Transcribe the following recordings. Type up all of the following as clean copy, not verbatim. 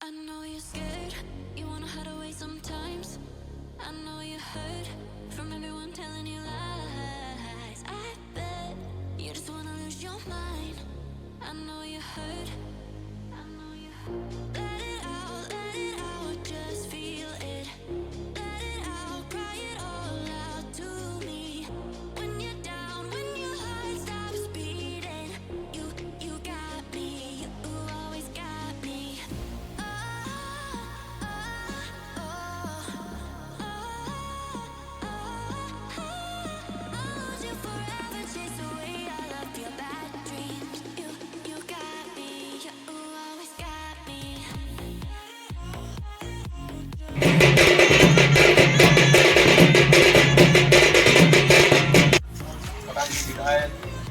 I know you're scared, you wanna hide away sometimes. I know you hurt from everyone telling you lies. I bet you just wanna lose your mind. I know you hurt, I know you hurt. Let it out, just feel it. Let it out, cry it all out to me. When you're down, when your heart stops beating, you got me, you always got me.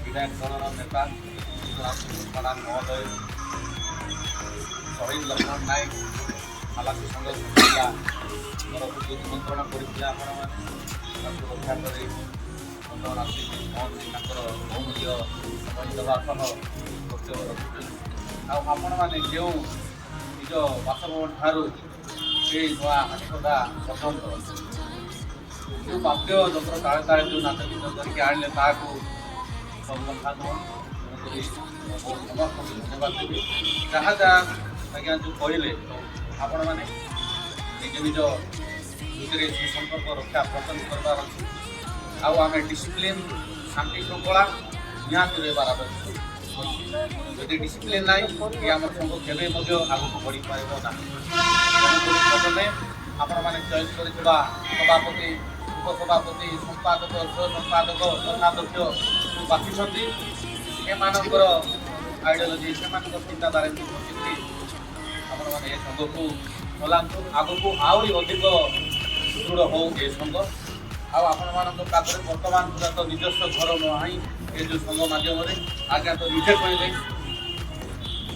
विधायक दलर नेता प्रधान महोदय शहीद लक्ष्मण नायक हालाकी संघर्ष तरफ निमंत्रण करते रक्षा कर बर्तमान आसिक पहुँची बहुमूल्य समय देवा कर्तव्य रखुच्छे आपण मैंने जो निज बासभवन ठारू ये नुआ हाटखोटा पर्यटन जो वाद्य जंत्र ताले ताले जो नाच गीत करके आने धन्यवाद देवी जहाँ जहाँ आज्ञा जो कहले आपण मैंने निज निज भितर सुसंपर्क रक्षा प्रदान करवार आम डिसिप्लिन शांति श्रृंखला निहत रहार आवश्यक यदि डिसिप्लिन ना कि आम संघ केवे आगे बढ़ी पार ना प्रथमे आपण मैंने चयन कर सभापति उपसभापति संपादक सहसंपादक अध्यक्ष बाकी एमानकर आइडियोलोजी से चिंताधारा आपण मैंने ये संघ को चलातु आग को आहरी अधिक सुदृढ़ हो ये संघ आपण पाखे बर्तमान सुधा तो निजस्व घर ना ये जो संघ मध्यम आज्ञा तो निजे कहले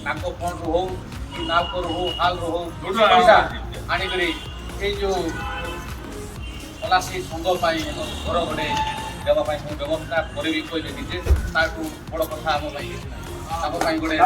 फंड हो कि नावकर हो हाल हो पैसा आणिक ये जो कला से संघ घर घरे देवाई व्यवस्था करी कहले निजे ताकू बड़ कथा आम गोटे